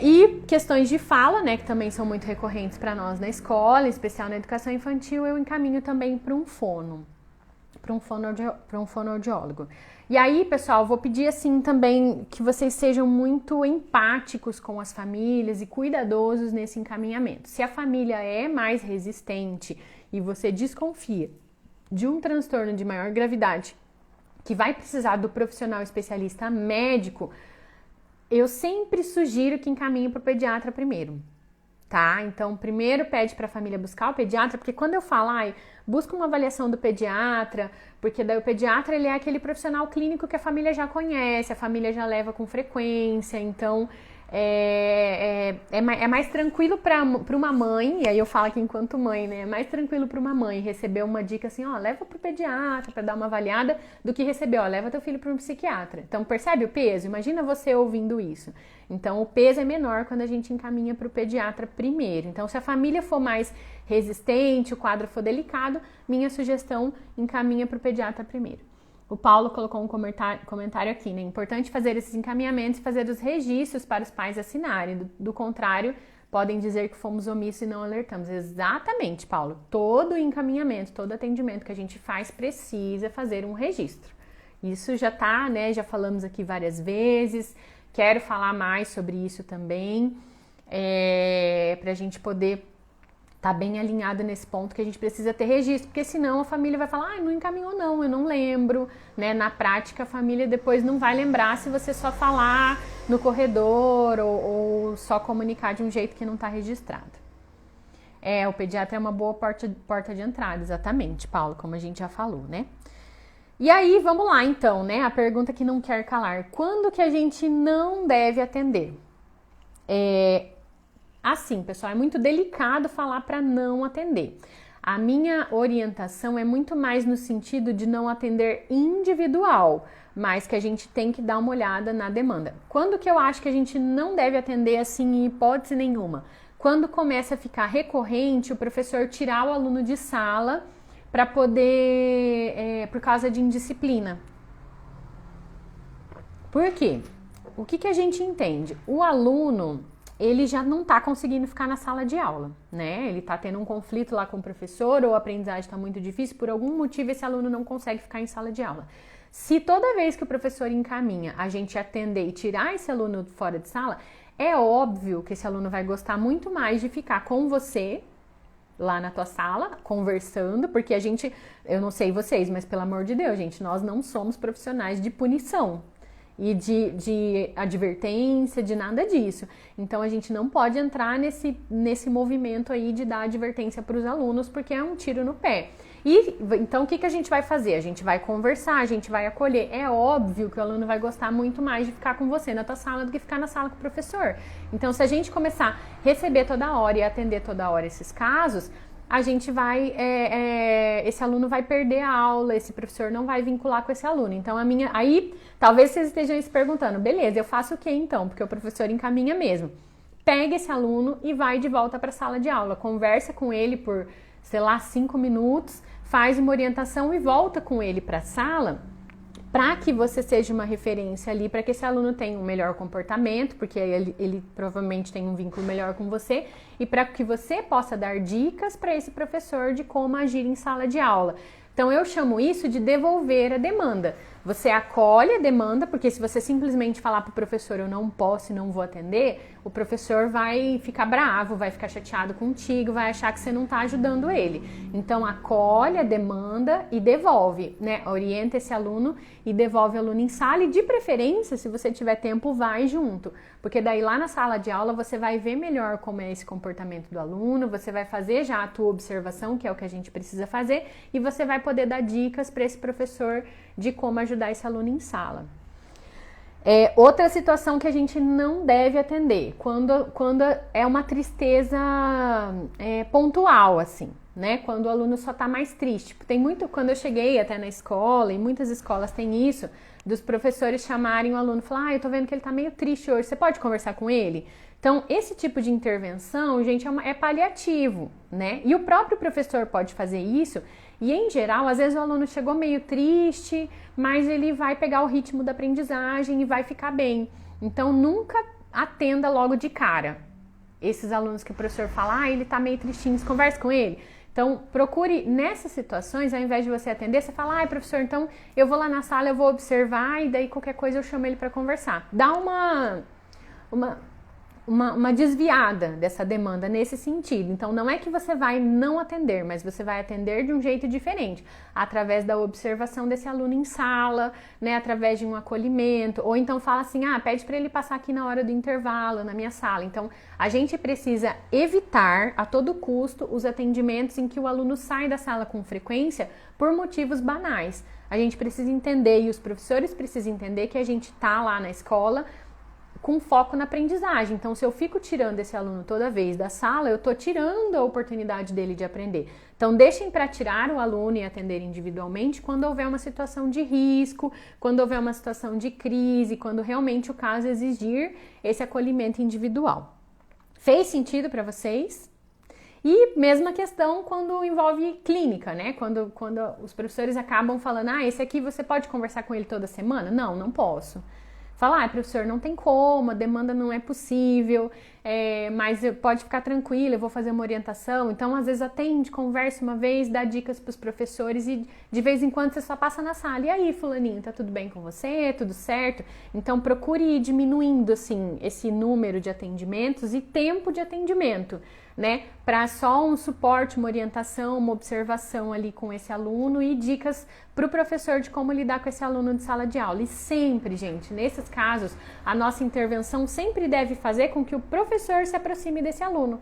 E questões de fala, né, que também são muito recorrentes para nós na escola, em especial na educação infantil, eu encaminho também para um fonoaudiólogo. E aí, pessoal, vou pedir assim também que vocês sejam muito empáticos com as famílias e cuidadosos nesse encaminhamento. Se a família é mais resistente e você desconfia de um transtorno de maior gravidade que vai precisar do profissional especialista médico, eu sempre sugiro que encaminhe para o pediatra primeiro, tá? Então, primeiro pede para a família buscar o pediatra, porque quando eu falo, busca uma avaliação do pediatra, porque daí o pediatra, ele é aquele profissional clínico que a família já conhece, a família já leva com frequência, então é mais tranquilo para uma mãe, e aí eu falo aqui enquanto mãe, né? É mais tranquilo para uma mãe receber uma dica assim, leva pro pediatra para dar uma avaliada, do que receber, leva teu filho para um psiquiatra. Então, percebe o peso? Imagina você ouvindo isso. Então, o peso é menor quando a gente encaminha para o pediatra primeiro. Então, se a família for mais resistente, o quadro for delicado, minha sugestão, encaminha para o pediatra primeiro. O Paulo colocou um comentário aqui, né? Importante fazer esses encaminhamentos e fazer os registros para os pais assinarem. Do contrário, podem dizer que fomos omissos e não alertamos. Exatamente, Paulo. Todo encaminhamento, todo atendimento que a gente faz precisa fazer um registro. Isso já tá, né? Já falamos aqui várias vezes. Quero falar mais sobre isso também, para a gente poder tá bem alinhado nesse ponto que a gente precisa ter registro, porque senão a família vai falar, não encaminhou não, eu não lembro, né? Na prática a família depois não vai lembrar se você só falar no corredor ou só comunicar de um jeito que não tá registrado. O pediatra é uma boa porta de entrada, exatamente, Paulo, como a gente já falou, né? E aí, vamos lá então, né? A pergunta que não quer calar. Quando que a gente não deve atender? Assim, pessoal, é muito delicado falar para não atender. A minha orientação é muito mais no sentido de não atender individual, mas que a gente tem que dar uma olhada na demanda. Quando que eu acho que a gente não deve atender assim em hipótese nenhuma? Quando começa a ficar recorrente o professor tirar o aluno de sala para poder, por causa de indisciplina. Por quê? O que a gente entende? O aluno, ele já não está conseguindo ficar na sala de aula, né? Ele está tendo um conflito lá com o professor ou a aprendizagem está muito difícil, por algum motivo esse aluno não consegue ficar em sala de aula. Se toda vez que o professor encaminha a gente atender e tirar esse aluno fora de sala, é óbvio que esse aluno vai gostar muito mais de ficar com você lá na tua sala, conversando, porque eu não sei vocês, mas pelo amor de Deus, gente, nós não somos profissionais de punição e de advertência, de nada disso. Então, a gente não pode entrar nesse movimento aí de dar advertência para os alunos, porque é um tiro no pé. E, então, o que a gente vai fazer? A gente vai conversar, a gente vai acolher. É óbvio que o aluno vai gostar muito mais de ficar com você na tua sala do que ficar na sala com o professor. Então, se a gente começar a receber toda hora e atender toda hora esses casos, a gente vai, esse aluno vai perder a aula, esse professor não vai vincular com esse aluno. Então, aí, talvez vocês estejam se perguntando, beleza, eu faço o que então? Porque o professor encaminha mesmo. Pega esse aluno e vai de volta para a sala de aula, conversa com ele por, 5 minutos, faz uma orientação e volta com ele para a sala, para que você seja uma referência ali, para que esse aluno tenha um melhor comportamento, porque ele provavelmente tem um vínculo melhor com você, e para que você possa dar dicas para esse professor de como agir em sala de aula. Então, eu chamo isso de devolver a demanda. Você acolhe a demanda, porque se você simplesmente falar para o professor eu não posso e não vou atender, o professor vai ficar bravo, vai ficar chateado contigo, vai achar que você não está ajudando ele. Então acolhe a demanda e devolve, né? Orienta esse aluno e devolve o aluno em sala, e de preferência, se você tiver tempo, vai junto. Porque daí lá na sala de aula você vai ver melhor como é esse comportamento do aluno, você vai fazer já a tua observação, que é o que a gente precisa fazer, e você vai poder dar dicas para esse professor de como ajudar esse aluno em sala. Outra situação que a gente não deve atender, quando é uma tristeza pontual, assim, né? Quando o aluno só tá mais triste. Tem muito, quando eu cheguei até na escola, e muitas escolas têm isso, dos professores chamarem o aluno e falar, eu tô vendo que ele tá meio triste hoje, você pode conversar com ele? Então, esse tipo de intervenção, gente, é paliativo, né? E o próprio professor pode fazer isso, e em geral, às vezes o aluno chegou meio triste, mas ele vai pegar o ritmo da aprendizagem e vai ficar bem. Então, nunca atenda logo de cara. Esses alunos que o professor fala, ele tá meio tristinho, converse com ele. Então, procure nessas situações, ao invés de você atender, você fala, professor, então eu vou lá na sala, eu vou observar e daí qualquer coisa eu chamo ele para conversar. Dá uma desviada dessa demanda nesse sentido. Então, não é que você vai não atender, mas você vai atender de um jeito diferente, através da observação desse aluno em sala, né, através de um acolhimento, ou então fala assim, pede para ele passar aqui na hora do intervalo, na minha sala. Então, a gente precisa evitar a todo custo os atendimentos em que o aluno sai da sala com frequência por motivos banais. A gente precisa entender, e os professores precisam entender, que a gente tá lá na escola com foco na aprendizagem. Então, se eu fico tirando esse aluno toda vez da sala, eu estou tirando a oportunidade dele de aprender. Então, deixem para tirar o aluno e atender individualmente quando houver uma situação de risco, quando houver uma situação de crise, quando realmente o caso exigir esse acolhimento individual. Fez sentido para vocês? E mesma questão quando envolve clínica, né? Quando os professores acabam falando, esse aqui você pode conversar com ele toda semana? Não, não posso. Fala, professor, não tem como, a demanda não é possível, mas pode ficar tranquilo, eu vou fazer uma orientação. Então, às vezes, atende, conversa uma vez, dá dicas para os professores e de vez em quando você só passa na sala. E aí, fulaninho, tá tudo bem com você? Tudo certo? Então, procure ir diminuindo, assim, esse número de atendimentos e tempo de atendimento, né? Para só um suporte, uma orientação, uma observação ali com esse aluno e dicas para o professor de como lidar com esse aluno de sala de aula. E sempre, gente, nesses casos, a nossa intervenção sempre deve fazer com que o professor se aproxime desse aluno,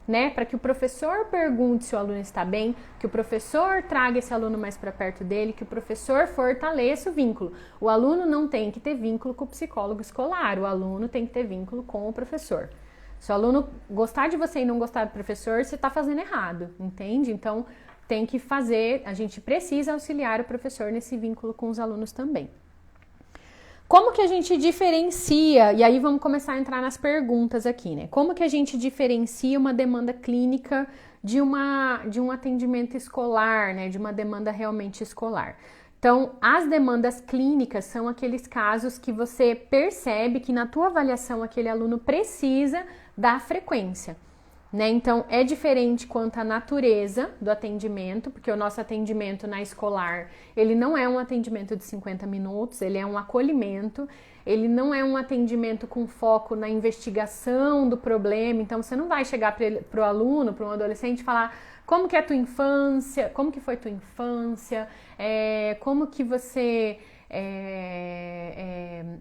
né? Para que o professor pergunte se o aluno está bem, que o professor traga esse aluno mais para perto dele, que o professor fortaleça o vínculo. O aluno não tem que ter vínculo com o psicólogo escolar, o aluno tem que ter vínculo com o professor. Se o aluno gostar de você e não gostar do professor, você está fazendo errado, entende? Então, tem que fazer, a gente precisa auxiliar o professor nesse vínculo com os alunos também. Como que a gente diferencia, e aí vamos começar a entrar nas perguntas aqui, né? Como que a gente diferencia uma demanda clínica de um atendimento escolar, né? De uma demanda realmente escolar? Então, as demandas clínicas são aqueles casos que você percebe que na tua avaliação aquele aluno precisa da frequência, né? Então, é diferente quanto à natureza do atendimento, porque o nosso atendimento na escolar, ele não é um atendimento de 50 minutos, ele é um acolhimento, ele não é um atendimento com foco na investigação do problema. Então, você não vai chegar para o aluno, para um adolescente e falar como que é a tua infância, como que foi tua infância, como que você...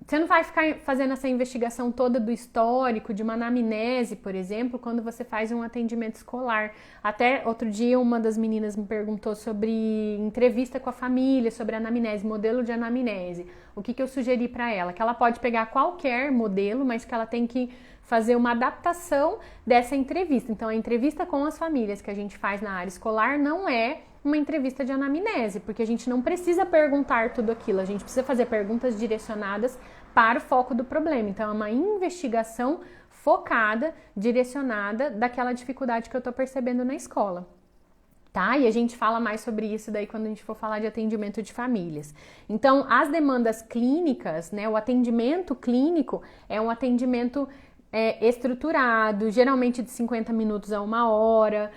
você não vai ficar fazendo essa investigação toda do histórico, de uma anamnese, por exemplo, quando você faz um atendimento escolar. Até outro dia uma das meninas me perguntou sobre entrevista com a família, sobre anamnese, modelo de anamnese. O que eu sugeri para ela? Que ela pode pegar qualquer modelo, mas que ela tem que fazer uma adaptação dessa entrevista. Então, a entrevista com as famílias que a gente faz na área escolar não é uma entrevista de anamnese, porque a gente não precisa perguntar tudo aquilo, a gente precisa fazer perguntas direcionadas para o foco do problema. Então, é uma investigação focada, direcionada daquela dificuldade que eu estou percebendo na escola. Tá? E a gente fala mais sobre isso daí quando a gente for falar de atendimento de famílias. Então, as demandas clínicas, né, o atendimento clínico é um atendimento estruturado, geralmente de 50 minutos a 1 hora,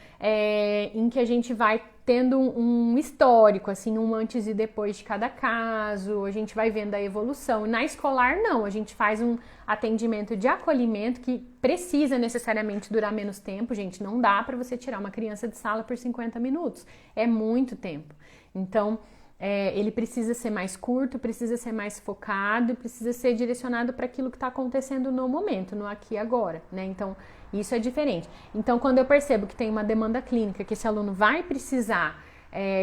em que a gente vai tendo um histórico, assim, um antes e depois de cada caso, a gente vai vendo a evolução. Na escolar, não, a gente faz um atendimento de acolhimento que precisa necessariamente durar menos tempo, gente, não dá para você tirar uma criança de sala por 50 minutos, é muito tempo. Então, ele precisa ser mais curto, precisa ser mais focado, precisa ser direcionado para aquilo que está acontecendo no momento, no aqui e agora, né? Então, isso é diferente. Então, quando eu percebo que tem uma demanda clínica, que esse aluno vai precisar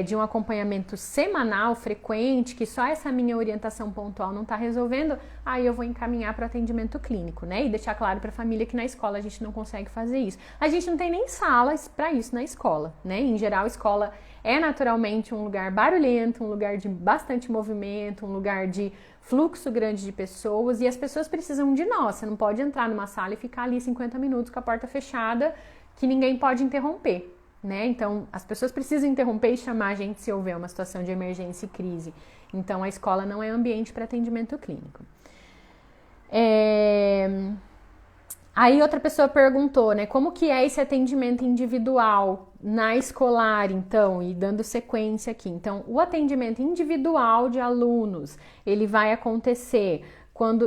de um acompanhamento semanal, frequente, que só essa minha orientação pontual não está resolvendo, aí eu vou encaminhar para o atendimento clínico, né? E deixar claro para a família que na escola a gente não consegue fazer isso. A gente não tem nem salas para isso na escola, né? Em geral, a escola é naturalmente um lugar barulhento, um lugar de bastante movimento, um lugar de fluxo grande de pessoas, e as pessoas precisam de nós. Você não pode entrar numa sala e ficar ali 50 minutos com a porta fechada, que ninguém pode interromper, né? Então, as pessoas precisam interromper e chamar a gente se houver uma situação de emergência e crise. Então, a escola não é ambiente para atendimento clínico. Aí outra pessoa perguntou, né, como que é esse atendimento individual na escolar, então, e dando sequência aqui. Então, o atendimento individual de alunos, ele vai acontecer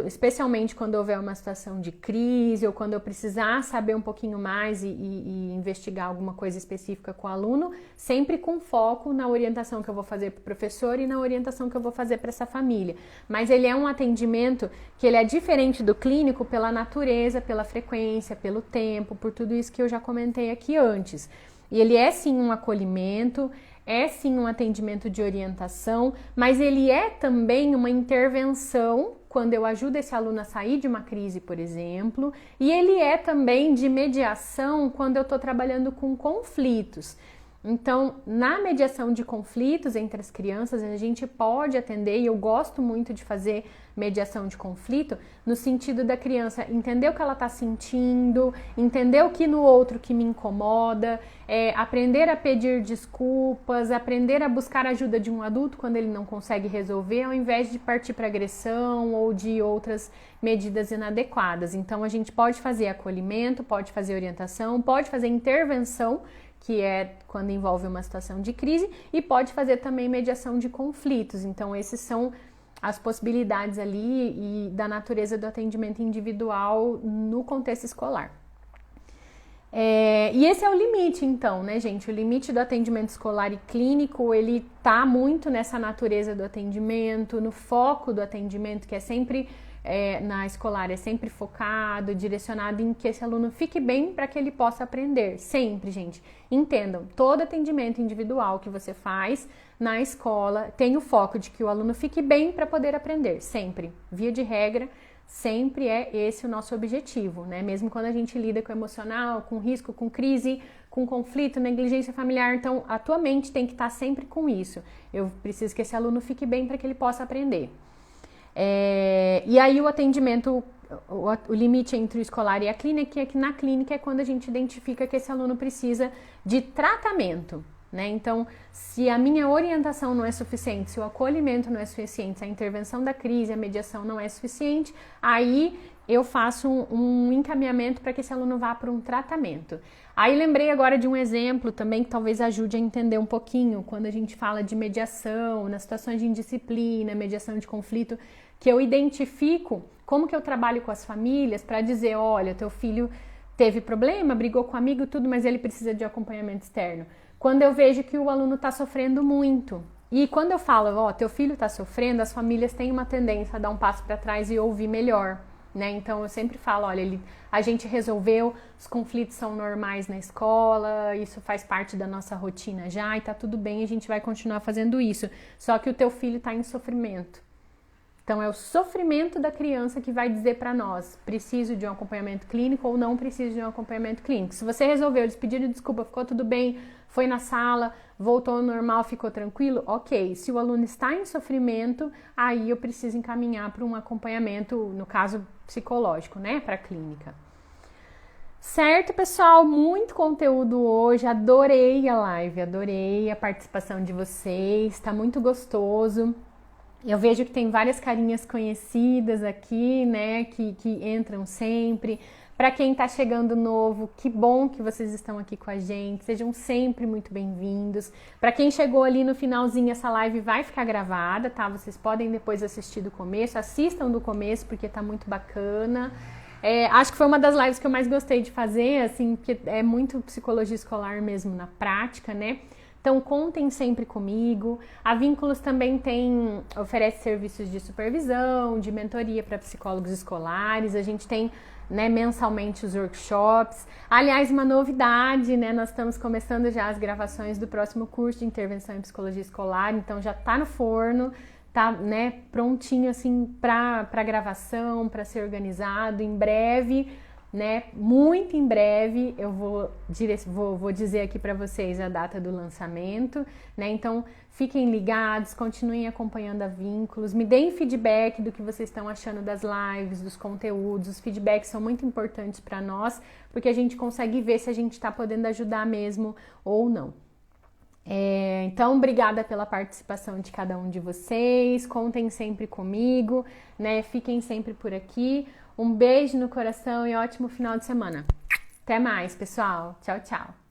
especialmente quando houver uma situação de crise ou quando eu precisar saber um pouquinho mais e investigar alguma coisa específica com o aluno, sempre com foco na orientação que eu vou fazer para o professor e na orientação que eu vou fazer para essa família. Mas ele é um atendimento que ele é diferente do clínico pela natureza, pela frequência, pelo tempo, por tudo isso que eu já comentei aqui antes. E ele é sim um acolhimento, é sim um atendimento de orientação, mas ele é também uma intervenção quando eu ajudo esse aluno a sair de uma crise, por exemplo, e ele é também de mediação quando eu estou trabalhando com conflitos. Então, na mediação de conflitos entre as crianças, a gente pode atender, e eu gosto muito de fazer mediação de conflito, no sentido da criança entender o que ela está sentindo, entender o que no outro que me incomoda, aprender a pedir desculpas, aprender a buscar ajuda de um adulto quando ele não consegue resolver, ao invés de partir para agressão ou de outras medidas inadequadas. Então, a gente pode fazer acolhimento, pode fazer orientação, pode fazer intervenção, que é quando envolve uma situação de crise, e pode fazer também mediação de conflitos. Então, esses são as possibilidades ali e da natureza do atendimento individual no contexto escolar. E esse é o limite, então, né, gente? O limite do atendimento escolar e clínico, ele tá muito nessa natureza do atendimento, no foco do atendimento, que é sempre na escolar, é sempre focado, direcionado em que esse aluno fique bem para que ele possa aprender. Sempre, gente. Entendam, todo atendimento individual que você faz na escola tem o foco de que o aluno fique bem para poder aprender. Sempre. Via de regra, sempre é esse o nosso objetivo, né? Mesmo quando a gente lida com emocional, com risco, com crise, com conflito, negligência familiar. Então, a tua mente tem que estar sempre com isso. Eu preciso que esse aluno fique bem para que ele possa aprender. E aí o atendimento, o limite entre o escolar e a clínica, é que na clínica é quando a gente identifica que esse aluno precisa de tratamento, né? Então, se a minha orientação não é suficiente, se o acolhimento não é suficiente, se a intervenção da crise, a mediação não é suficiente, aí eu faço um encaminhamento para que esse aluno vá para um tratamento. Aí lembrei agora de um exemplo também que talvez ajude a entender um pouquinho, quando a gente fala de mediação, nas situações de indisciplina, mediação de conflito, que eu identifico como que eu trabalho com as famílias para dizer, olha, teu filho teve problema, brigou com o amigo, tudo, mas ele precisa de acompanhamento externo. Quando eu vejo que o aluno está sofrendo muito. E quando eu falo, ó, teu filho está sofrendo, as famílias têm uma tendência a dar um passo para trás e ouvir melhor, né? Então eu sempre falo, olha, a gente resolveu, os conflitos são normais na escola, isso faz parte da nossa rotina já e tá tudo bem, a gente vai continuar fazendo isso. Só que o teu filho está em sofrimento. Então é o sofrimento da criança que vai dizer para nós, preciso de um acompanhamento clínico ou não preciso de um acompanhamento clínico. Se você resolveu despedir de desculpa, ficou tudo bem, foi na sala, voltou ao normal, ficou tranquilo, ok. Se o aluno está em sofrimento, aí eu preciso encaminhar para um acompanhamento, no caso psicológico, né, para a clínica. Certo, pessoal? Muito conteúdo hoje, adorei a live, adorei a participação de vocês, tá muito gostoso. Eu vejo que tem várias carinhas conhecidas aqui, né, que entram sempre. Para quem está chegando novo, que bom que vocês estão aqui com a gente. Sejam sempre muito bem-vindos. Para quem chegou ali no finalzinho, essa live vai ficar gravada, tá? Vocês podem depois assistir do começo. Assistam do começo, porque tá muito bacana. Acho que foi uma das lives que eu mais gostei de fazer, assim, porque é muito psicologia escolar mesmo na prática, né? Então, contem sempre comigo. A Vínculos também oferece serviços de supervisão, de mentoria para psicólogos escolares. A gente tem, né, mensalmente os workshops. Aliás, uma novidade, né? Nós estamos começando já as gravações do próximo curso de intervenção em psicologia escolar, então já tá no forno, tá, né, prontinho assim para gravação, para ser organizado. Em breve, né, muito em breve, eu vou dizer aqui para vocês a data do lançamento, né? Então, fiquem ligados, continuem acompanhando a Vínculos, me deem feedback do que vocês estão achando das lives, dos conteúdos. Os feedbacks são muito importantes para nós, porque a gente consegue ver se a gente está podendo ajudar mesmo ou não. Então, obrigada pela participação de cada um de vocês, contem sempre comigo, né? Fiquem sempre por aqui. Um beijo no coração e ótimo final de semana. Até mais, pessoal. Tchau, tchau.